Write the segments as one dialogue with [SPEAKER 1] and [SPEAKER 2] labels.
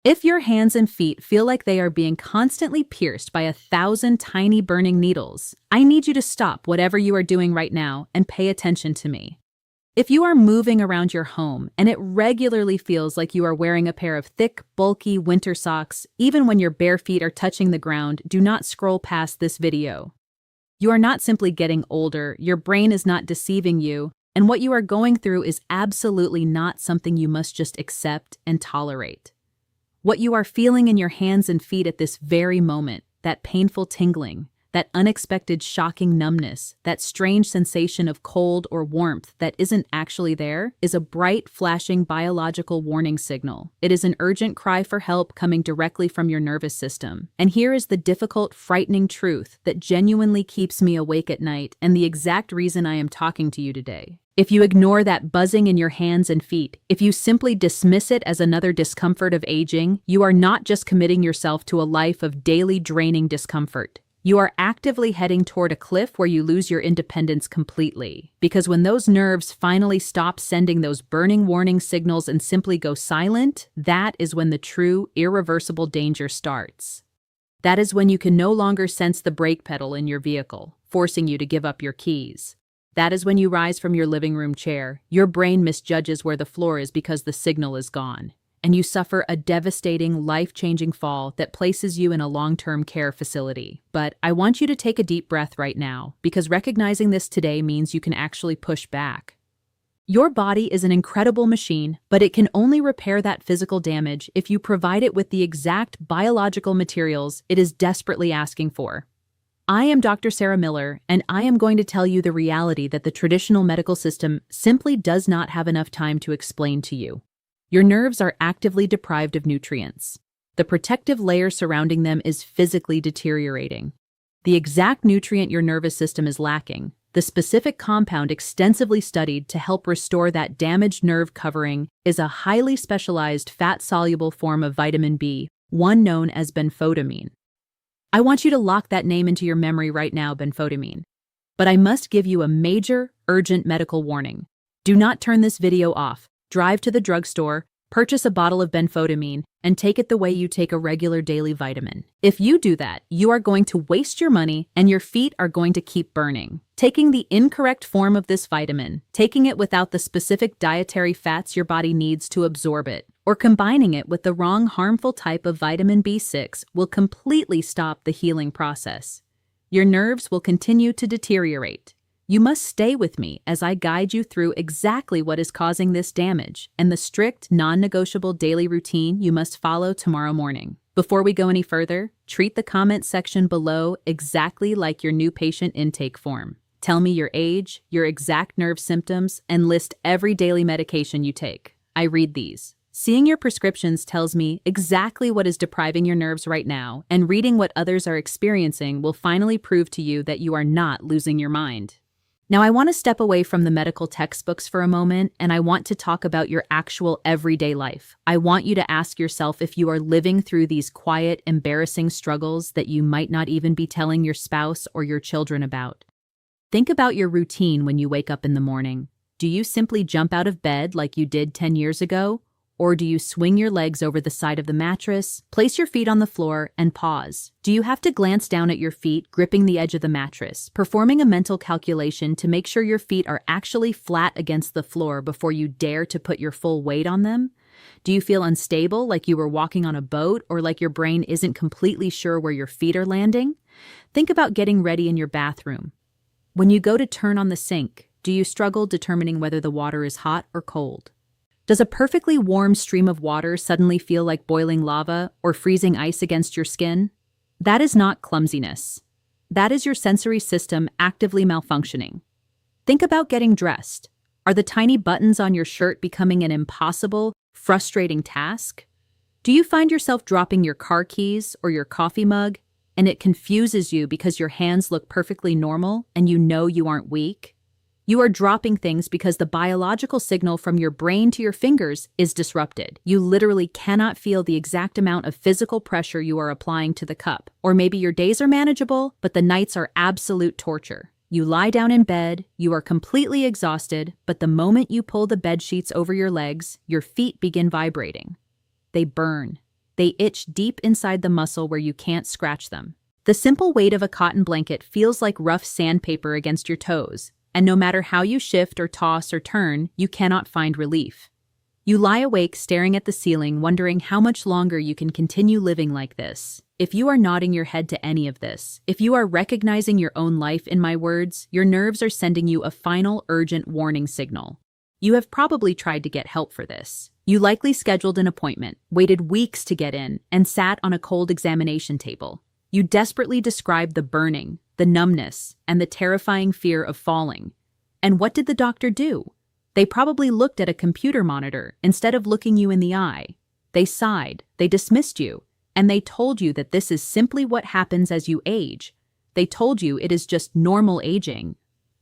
[SPEAKER 1] If your hands and feet feel like they are being constantly pierced by 1,000 tiny burning needles, I need you to stop whatever you are doing right now and pay attention to me. If you are moving around your home and it regularly feels like you are wearing a pair of thick, bulky winter socks, even when your bare feet are touching the ground, do not scroll past this video. You are not simply getting older, your brain is not deceiving you, and what you are going through is absolutely not something you must just accept and tolerate. What you are feeling in your hands and feet at this very moment, that painful tingling, that unexpected shocking numbness, that strange sensation of cold or warmth that isn't actually there, is a bright, flashing biological warning signal. It is an urgent cry for help coming directly from your nervous system. And here is the difficult, frightening truth that genuinely keeps me awake at night and the exact reason I am talking to you today. If you ignore that buzzing in your hands and feet, if you simply dismiss it as another discomfort of aging, you are not just committing yourself to a life of daily draining discomfort. You are actively heading toward a cliff where you lose your independence completely. Because when those nerves finally stop sending those burning warning signals and simply go silent, that is when the true, irreversible danger starts. That is when you can no longer sense the brake pedal in your vehicle, forcing you to give up your keys. That is when you rise from your living room chair, your brain misjudges where the floor is because the signal is gone, and you suffer a devastating, life-changing fall that places you in a long-term care facility. But I want you to take a deep breath right now, because recognizing this today means you can actually push back. Your body is an incredible machine, but it can only repair that physical damage if you provide it with the exact biological materials it is desperately asking for. I am Dr. Sarah Miller, and I am going to tell you the reality that the traditional medical system simply does not have enough time to explain to you. Your nerves are actively deprived of nutrients. The protective layer surrounding them is physically deteriorating. The exact nutrient your nervous system is lacking, the specific compound extensively studied to help restore that damaged nerve covering, is a highly specialized fat-soluble form of vitamin B, one known as benfotiamine. I want you to lock that name into your memory right now, benfotiamine. But I must give you a major, urgent medical warning. Do not turn this video off. Drive to the drugstore, purchase a bottle of benfotiamine, and take it the way you take a regular daily vitamin. If you do that, you are going to waste your money and your feet are going to keep burning. Taking the incorrect form of this vitamin, taking it without the specific dietary fats your body needs to absorb it, or combining it with the wrong harmful type of vitamin B6 will completely stop the healing process. Your nerves will continue to deteriorate. You must stay with me as I guide you through exactly what is causing this damage and the strict, non-negotiable daily routine you must follow tomorrow morning. Before we go any further, treat the comment section below exactly like your new patient intake form. Tell me your age, your exact nerve symptoms, and list every daily medication you take. I read these. Seeing your prescriptions tells me exactly what is depriving your nerves right now, and reading what others are experiencing will finally prove to you that you are not losing your mind. Now, I want to step away from the medical textbooks for a moment, and I want to talk about your actual everyday life. I want you to ask yourself if you are living through these quiet, embarrassing struggles that you might not even be telling your spouse or your children about. Think about your routine when you wake up in the morning. Do you simply jump out of bed like you did 10 years ago? Or do you swing your legs over the side of the mattress, place your feet on the floor, and pause? Do you have to glance down at your feet, gripping the edge of the mattress, performing a mental calculation to make sure your feet are actually flat against the floor before you dare to put your full weight on them? Do you feel unstable, like you were walking on a boat, or like your brain isn't completely sure where your feet are landing? Think about getting ready in your bathroom. When you go to turn on the sink, do you struggle determining whether the water is hot or cold? Does a perfectly warm stream of water suddenly feel like boiling lava or freezing ice against your skin? That is not clumsiness. That is your sensory system actively malfunctioning. Think about getting dressed. Are the tiny buttons on your shirt becoming an impossible, frustrating task? Do you find yourself dropping your car keys or your coffee mug, and it confuses you because your hands look perfectly normal and you know you aren't weak? You are dropping things because the biological signal from your brain to your fingers is disrupted. You literally cannot feel the exact amount of physical pressure you are applying to the cup. Or maybe your days are manageable, but the nights are absolute torture. You lie down in bed, you are completely exhausted, but the moment you pull the bed sheets over your legs, your feet begin vibrating. They burn. They itch deep inside the muscle where you can't scratch them. The simple weight of a cotton blanket feels like rough sandpaper against your toes, and no matter how you shift or toss or turn, you cannot find relief. You lie awake staring at the ceiling, wondering how much longer you can continue living like this. If you are nodding your head to any of this, if you are recognizing your own life in my words, your nerves are sending you a final, urgent warning signal. You have probably tried to get help for this. You likely scheduled an appointment, waited weeks to get in, and sat on a cold examination table. You desperately described the burning, the numbness, and the terrifying fear of falling. And what did the doctor do? They probably looked at a computer monitor instead of looking you in the eye. They sighed, they dismissed you, and they told you that this is simply what happens as you age. They told you it is just normal aging.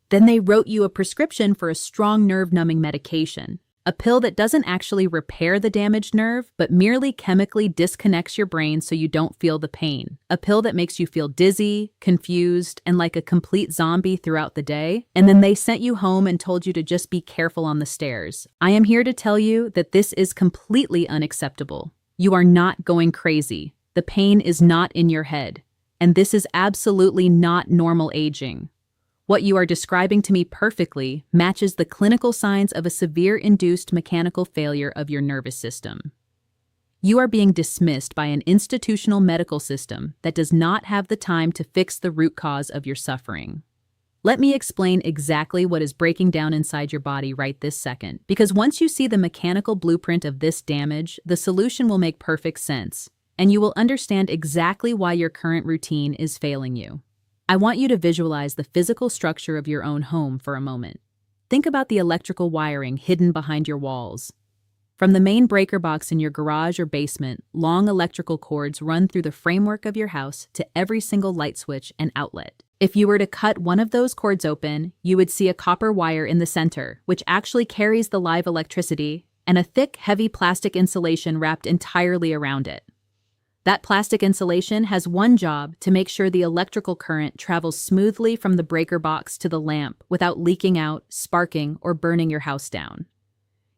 [SPEAKER 1] Then they wrote you a prescription for a strong nerve-numbing medication, a pill that doesn't actually repair the damaged nerve, but merely chemically disconnects your brain so you don't feel the pain. A pill that makes you feel dizzy, confused, and like a complete zombie throughout the day. And then they sent you home and told you to just be careful on the stairs. I am here to tell you that this is completely unacceptable. You are not going crazy. The pain is not in your head. And this is absolutely not normal aging. What you are describing to me perfectly matches the clinical signs of a severe induced mechanical failure of your nervous system. You are being dismissed by an institutional medical system that does not have the time to fix the root cause of your suffering. Let me explain exactly what is breaking down inside your body right this second, because once you see the mechanical blueprint of this damage, the solution will make perfect sense, and you will understand exactly why your current routine is failing you. I want you to visualize the physical structure of your own home for a moment. Think about the electrical wiring hidden behind your walls. From the main breaker box in your garage or basement, long electrical cords run through the framework of your house to every single light switch and outlet. If you were to cut one of those cords open, you would see a copper wire in the center, which actually carries the live electricity, and a thick, heavy plastic insulation wrapped entirely around it. That plastic insulation has one job: to make sure the electrical current travels smoothly from the breaker box to the lamp without leaking out, sparking, or burning your house down.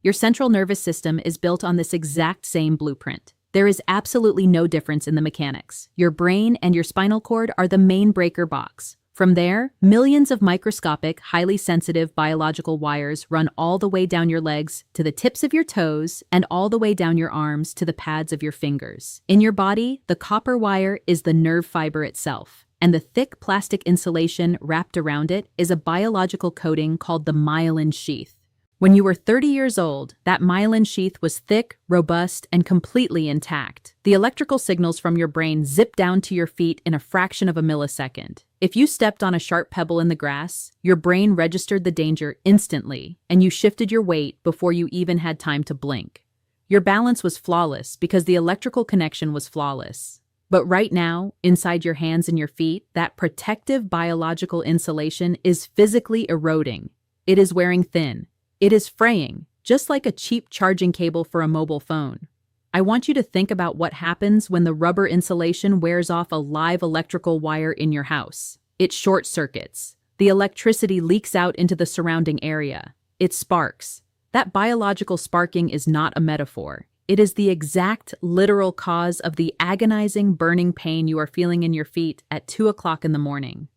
[SPEAKER 1] Your central nervous system is built on this exact same blueprint. There is absolutely no difference in the mechanics. Your brain and your spinal cord are the main breaker box. From there, millions of microscopic, highly sensitive biological wires run all the way down your legs to the tips of your toes and all the way down your arms to the pads of your fingers. In your body, the copper wire is the nerve fiber itself, and the thick plastic insulation wrapped around it is a biological coating called the myelin sheath. When you were 30 years old, that myelin sheath was thick, robust, and completely intact. The electrical signals from your brain zip down to your feet in a fraction of a millisecond. If you stepped on a sharp pebble in the grass, your brain registered the danger instantly, and you shifted your weight before you even had time to blink. Your balance was flawless because the electrical connection was flawless. But right now, inside your hands and your feet, that protective biological insulation is physically eroding. It is wearing thin. It is fraying, just like a cheap charging cable for a mobile phone. I want you to think about what happens when the rubber insulation wears off a live electrical wire in your house. It short circuits. The electricity leaks out into the surrounding area. It sparks. That biological sparking is not a metaphor. It is the exact, literal cause of the agonizing, burning pain you are feeling in your feet at 2 o'clock in the morning.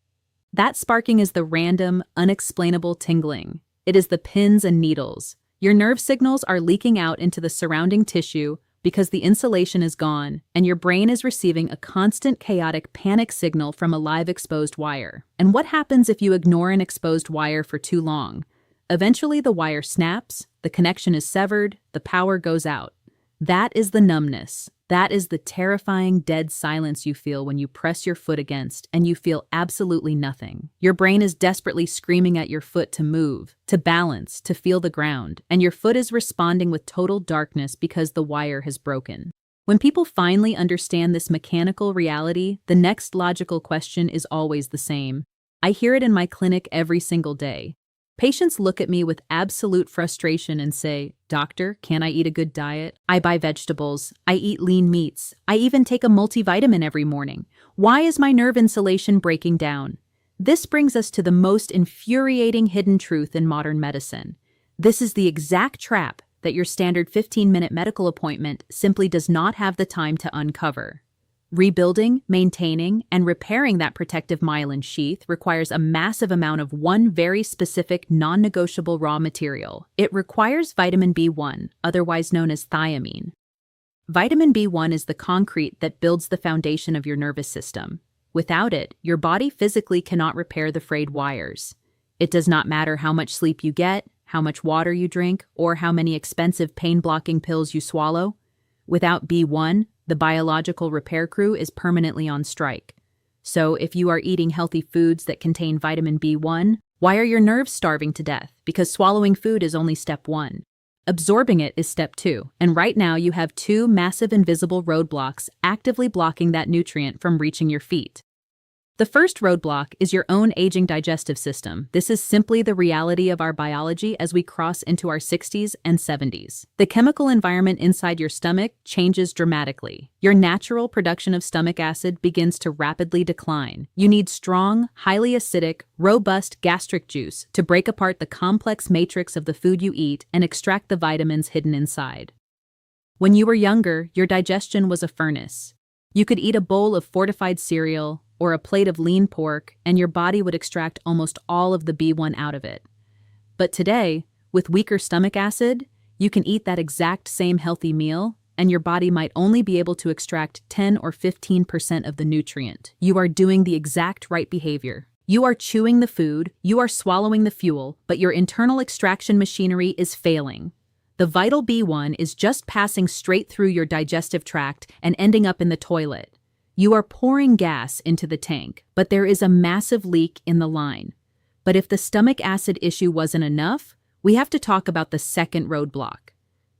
[SPEAKER 1] That sparking is the random, unexplainable tingling. It is the pins and needles. Your nerve signals are leaking out into the surrounding tissue because the insulation is gone, and your brain is receiving a constant chaotic panic signal from a live exposed wire. And what happens if you ignore an exposed wire for too long? Eventually the wire snaps, the connection is severed, the power goes out. That is the numbness. That is the terrifying dead silence you feel when you press your foot against and you feel absolutely nothing. Your brain is desperately screaming at your foot to move, to balance, to feel the ground, and your foot is responding with total darkness because the wire has broken. When people finally understand this mechanical reality, the next logical question is always the same. I hear it in my clinic every single day. Patients look at me with absolute frustration and say, "Doctor, can I eat a good diet? I buy vegetables. I eat lean meats. I even take a multivitamin every morning. Why is my nerve insulation breaking down?" This brings us to the most infuriating hidden truth in modern medicine. This is the exact trap that your standard 15-minute medical appointment simply does not have the time to uncover. Rebuilding, maintaining, and repairing that protective myelin sheath requires a massive amount of one very specific, non-negotiable raw material. It requires vitamin B1, otherwise known as thiamine. Vitamin B1 is the concrete that builds the foundation of your nervous system. Without it, your body physically cannot repair the frayed wires. It does not matter how much sleep you get, how much water you drink, or how many expensive pain-blocking pills you swallow. Without B1, the biological repair crew is permanently on strike. So if you are eating healthy foods that contain vitamin B1, why are your nerves starving to death? Because swallowing food is only step 1. Absorbing it is step 2, and right now you have 2 massive invisible roadblocks actively blocking that nutrient from reaching your feet. The first roadblock is your own aging digestive system. This is simply the reality of our biology as we cross into our 60s and 70s. The chemical environment inside your stomach changes dramatically. Your natural production of stomach acid begins to rapidly decline. You need strong, highly acidic, robust gastric juice to break apart the complex matrix of the food you eat and extract the vitamins hidden inside. When you were younger, your digestion was a furnace. You could eat a bowl of fortified cereal or a plate of lean pork, and your body would extract almost all of the B1 out of it. But today, with weaker stomach acid, you can eat that exact same healthy meal, and your body might only be able to extract 10 or 15% of the nutrient. You are doing the exact right behavior. You are chewing the food, you are swallowing the fuel, but your internal extraction machinery is failing. The vital B1 is just passing straight through your digestive tract and ending up in the toilet. You are pouring gas into the tank, but there is a massive leak in the line. But if the stomach acid issue wasn't enough, we have to talk about the second roadblock.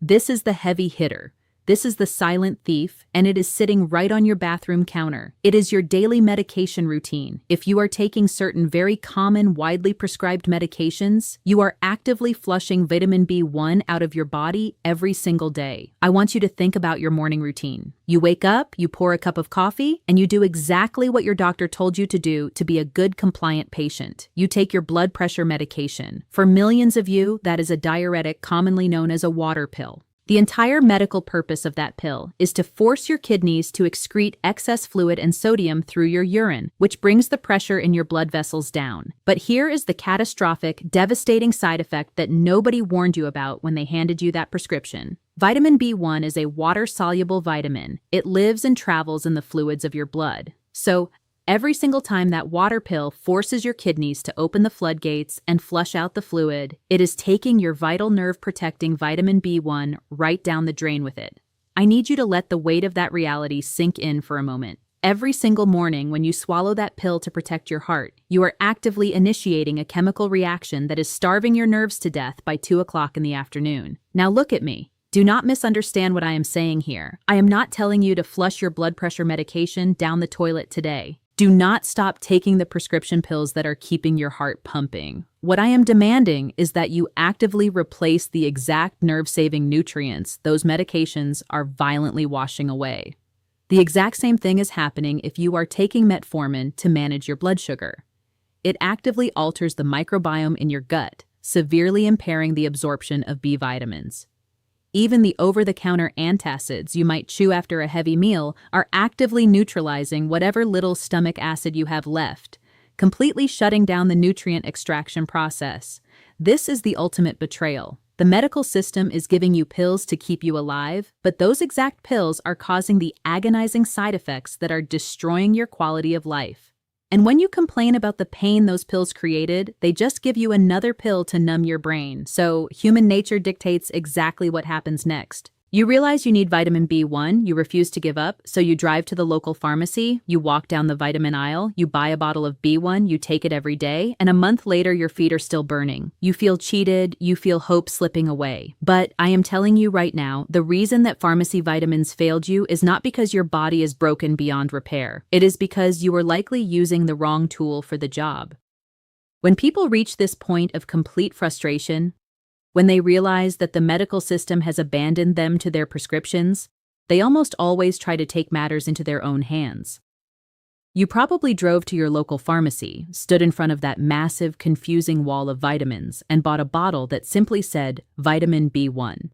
[SPEAKER 1] This is the heavy hitter. This is the silent thief, and it is sitting right on your bathroom counter. It is your daily medication routine. If you are taking certain very common, widely prescribed medications, you are actively flushing vitamin B1 out of your body every single day. I want you to think about your morning routine. You wake up, you pour a cup of coffee, and you do exactly what your doctor told you to do to be a good compliant patient. You take your blood pressure medication. For millions of you, that is a diuretic commonly known as a water pill. The entire medical purpose of that pill is to force your kidneys to excrete excess fluid and sodium through your urine, which brings the pressure in your blood vessels down. But here is the catastrophic, devastating side effect that nobody warned you about when they handed you that prescription. Vitamin B1 is a water-soluble vitamin. It lives and travels in the fluids of your blood. So, every single time that water pill forces your kidneys to open the floodgates and flush out the fluid, it is taking your vital nerve-protecting vitamin B1 right down the drain with it. I need you to let the weight of that reality sink in for a moment. Every single morning when you swallow that pill to protect your heart, you are actively initiating a chemical reaction that is starving your nerves to death by 2 o'clock in the afternoon. Now look at me. Do not misunderstand what I am saying here. I am not telling you to flush your blood pressure medication down the toilet today. Do not stop taking the prescription pills that are keeping your heart pumping. What I am demanding is that you actively replace the exact nerve-saving nutrients those medications are violently washing away. The exact same thing is happening if you are taking metformin to manage your blood sugar. It actively alters the microbiome in your gut, severely impairing the absorption of B vitamins. Even the over-the-counter antacids you might chew after a heavy meal are actively neutralizing whatever little stomach acid you have left, completely shutting down the nutrient extraction process. This is the ultimate betrayal. The medical system is giving you pills to keep you alive, but those exact pills are causing the agonizing side effects that are destroying your quality of life. And when you complain about the pain those pills created, they just give you another pill to numb your brain. So human nature dictates exactly what happens next. You realize you need vitamin B1, you refuse to give up, so you drive to the local pharmacy, you walk down the vitamin aisle, you buy a bottle of B1, you take it every day, and a month later your feet are still burning. You feel cheated, you feel hope slipping away. But I am telling you right now, the reason that pharmacy vitamins failed you is not because your body is broken beyond repair. It is because you were likely using the wrong tool for the job. When people reach this point of complete frustration, when they realize that the medical system has abandoned them to their prescriptions, they almost always try to take matters into their own hands. You probably drove to your local pharmacy, stood in front of that massive, confusing wall of vitamins, and bought a bottle that simply said vitamin B1.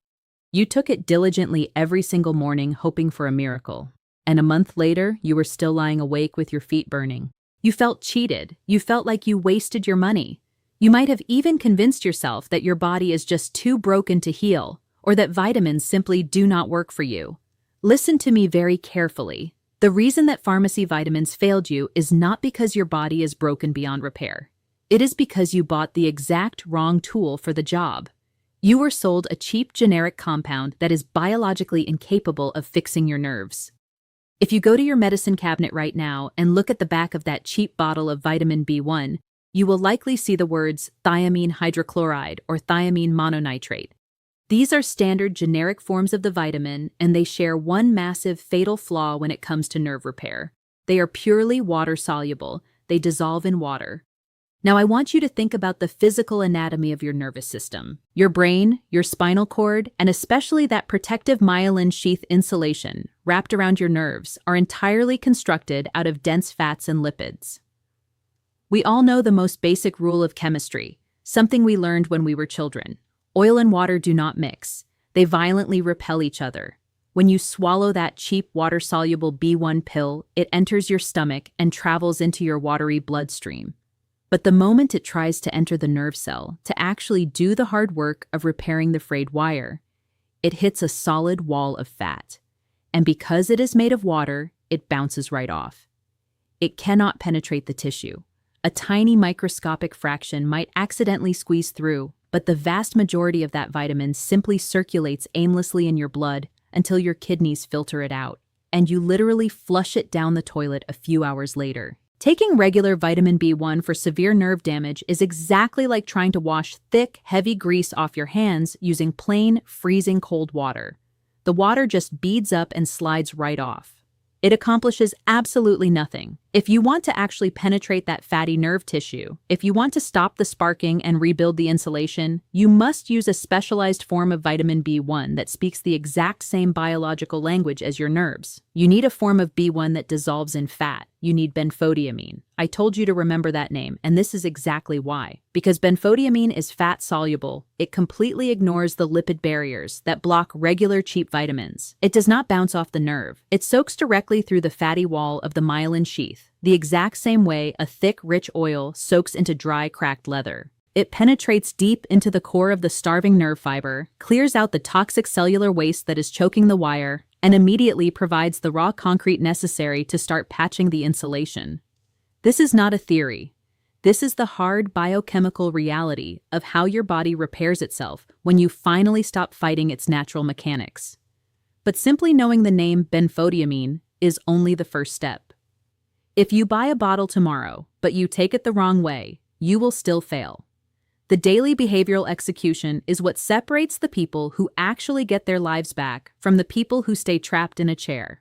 [SPEAKER 1] You took it diligently every single morning, hoping for a miracle. And a month later, you were still lying awake with your feet burning. You felt cheated. You felt like you wasted your money. You might have even convinced yourself that your body is just too broken to heal, or that vitamins simply do not work for you. Listen to me very carefully. The reason that pharmacy vitamins failed you is not because your body is broken beyond repair. It is because you bought the exact wrong tool for the job. You were sold a cheap generic compound that is biologically incapable of fixing your nerves. If you go to your medicine cabinet right now and look at the back of that cheap bottle of vitamin B1, you will likely see the words thiamine hydrochloride or thiamine mononitrate. These are standard generic forms of the vitamin, and they share one massive fatal flaw when it comes to nerve repair. They are purely water-soluble. They dissolve in water. Now I want you to think about the physical anatomy of your nervous system. Your brain, your spinal cord, and especially that protective myelin sheath insulation wrapped around your nerves are entirely constructed out of dense fats and lipids. We all know the most basic rule of chemistry, something we learned when we were children. Oil and water do not mix. They violently repel each other. When you swallow that cheap water-soluble B1 pill, it enters your stomach and travels into your watery bloodstream. But the moment it tries to enter the nerve cell, to actually do the hard work of repairing the frayed wire, it hits a solid wall of fat. And because it is made of water, it bounces right off. It cannot penetrate the tissue. A tiny microscopic fraction might accidentally squeeze through, but the vast majority of that vitamin simply circulates aimlessly in your blood until your kidneys filter it out, and you literally flush it down the toilet a few hours later. Taking regular vitamin B1 for severe nerve damage is exactly like trying to wash thick, heavy grease off your hands using plain, freezing cold water. The water just beads up and slides right off. It accomplishes absolutely nothing. If you want to actually penetrate that fatty nerve tissue, if you want to stop the sparking and rebuild the insulation, you must use a specialized form of vitamin B1 that speaks the exact same biological language as your nerves. You need a form of B1 that dissolves in fat. You need benfotiamine. I told you to remember that name, and this is exactly why. Because benfotiamine is fat-soluble, it completely ignores the lipid barriers that block regular cheap vitamins. It does not bounce off the nerve. It soaks directly through the fatty wall of the myelin sheath, the exact same way a thick, rich oil soaks into dry, cracked leather. It penetrates deep into the core of the starving nerve fiber, clears out the toxic cellular waste that is choking the wire, and immediately provides the raw concrete necessary to start patching the insulation. This is not a theory. This is the hard biochemical reality of how your body repairs itself when you finally stop fighting its natural mechanics. But simply knowing the name benfotiamine is only the first step. If you buy a bottle tomorrow, but you take it the wrong way, you will still fail. The daily behavioral execution is what separates the people who actually get their lives back from the people who stay trapped in a chair.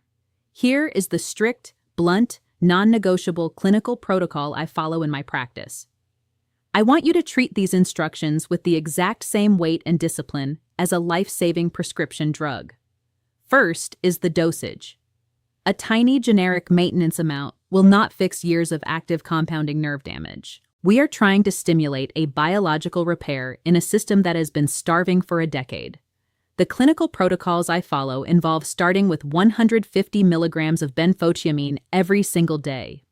[SPEAKER 1] Here is the strict, blunt, non-negotiable clinical protocol I follow in my practice. I want you to treat these instructions with the exact same weight and discipline as a life-saving prescription drug. First is the dosage. A tiny generic maintenance amount will not fix years of active compounding nerve damage. We are trying to stimulate a biological repair in a system that has been starving for a decade. The clinical protocols I follow involve starting with 150 milligrams of benfotiamine every single day.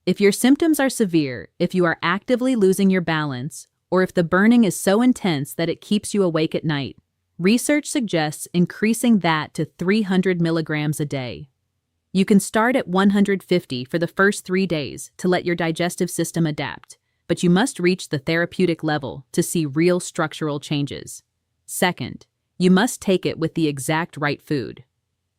[SPEAKER 1] If your symptoms are severe, if you are actively losing your balance, or if the burning is so intense that it keeps you awake at night, research suggests increasing that to 300 milligrams a day. You can start at 150 for the first 3 days to let your digestive system adapt, but you must reach the therapeutic level to see real structural changes. Second, you must take it with the exact right food.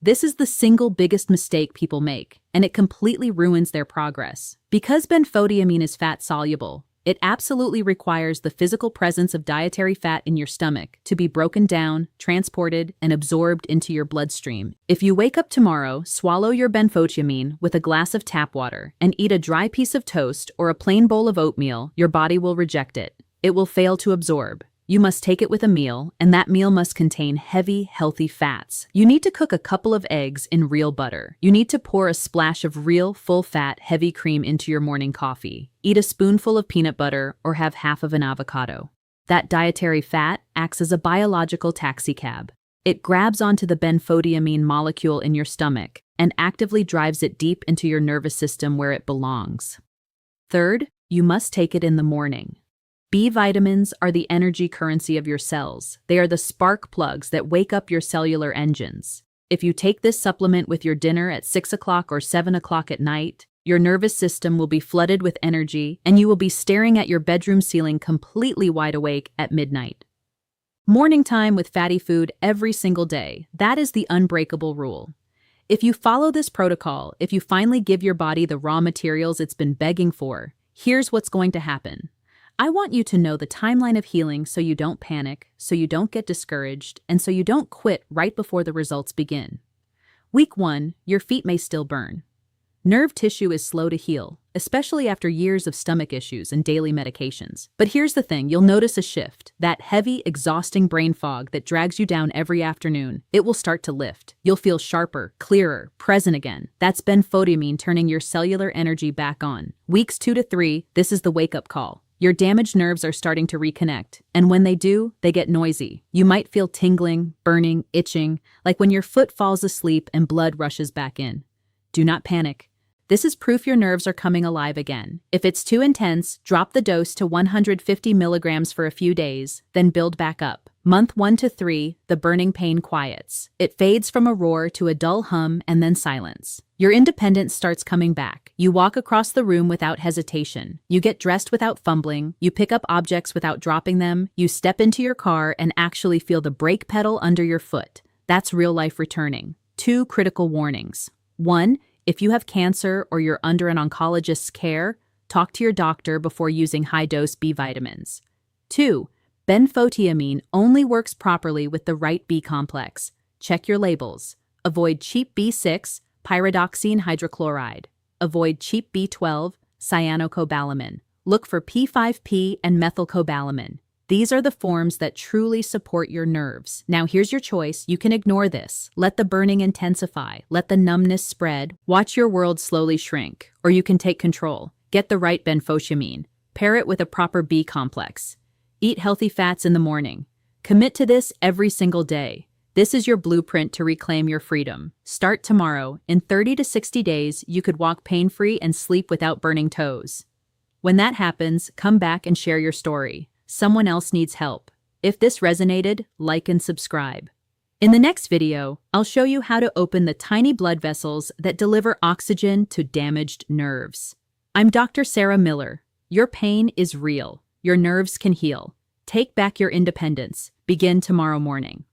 [SPEAKER 1] This is the single biggest mistake people make, and it completely ruins their progress. Because benfotiamine is fat-soluble, it absolutely requires the physical presence of dietary fat in your stomach to be broken down, transported, and absorbed into your bloodstream. If you wake up tomorrow, swallow your benfotiamine with a glass of tap water, and eat a dry piece of toast or a plain bowl of oatmeal, your body will reject it. It will fail to absorb. You must take it with a meal, and that meal must contain heavy, healthy fats. You need to cook a couple of eggs in real butter. You need to pour a splash of real, full-fat, heavy cream into your morning coffee. Eat a spoonful of peanut butter or have half of an avocado. That dietary fat acts as a biological taxicab. It grabs onto the benfotiamine molecule in your stomach and actively drives it deep into your nervous system where it belongs. Third, you must take it in the morning. B vitamins are the energy currency of your cells. They are the spark plugs that wake up your cellular engines. If you take this supplement with your dinner at 6 o'clock or 7 o'clock at night, your nervous system will be flooded with energy and you will be staring at your bedroom ceiling completely wide awake at midnight. Morning time with fatty food every single day. That is the unbreakable rule. If you follow this protocol, if you finally give your body the raw materials it's been begging for, here's what's going to happen. I want you to know the timeline of healing so you don't panic, so you don't get discouraged, and so you don't quit right before the results begin. Week 1, your feet may still burn. Nerve tissue is slow to heal, especially after years of stomach issues and daily medications. But here's the thing, you'll notice a shift. That heavy, exhausting brain fog that drags you down every afternoon, it will start to lift. You'll feel sharper, clearer, present again. That's benfotiamine turning your cellular energy back on. Weeks 2 to 3, this is the wake-up call. Your damaged nerves are starting to reconnect, and when they do, they get noisy. You might feel tingling, burning, itching, like when your foot falls asleep and blood rushes back in. Do not panic. This is proof your nerves are coming alive again. If it's too intense, drop the dose to 150 milligrams for a few days, then build back up. Month 1 to 3, the burning pain quiets. It fades from a roar to a dull hum and then silence. Your independence starts coming back. You walk across the room without hesitation. You get dressed without fumbling. You pick up objects without dropping them. You step into your car and actually feel the brake pedal under your foot. That's real life returning. 2 critical warnings. 1, if you have cancer or you're under an oncologist's care, talk to your doctor before using high-dose B vitamins. 2, benfotiamine only works properly with the right B complex. Check your labels. Avoid cheap B6, pyridoxine hydrochloride. Avoid cheap B12, cyanocobalamin. Look for P5P and methylcobalamin. These are the forms that truly support your nerves. Now here's your choice. You can ignore this. Let the burning intensify. Let the numbness spread. Watch your world slowly shrink. Or you can take control. Get the right benfotiamine. Pair it with a proper B complex. Eat healthy fats in the morning. Commit to this every single day. This is your blueprint to reclaim your freedom. Start tomorrow. In 30 to 60 days, you could walk pain-free and sleep without burning toes. When that happens, come back and share your story. Someone else needs help. If this resonated, like and subscribe. In the next video, I'll show you how to open the tiny blood vessels that deliver oxygen to damaged nerves. I'm Dr. Sarah Miller. Your pain is real. Your nerves can heal. Take back your independence. Begin tomorrow morning.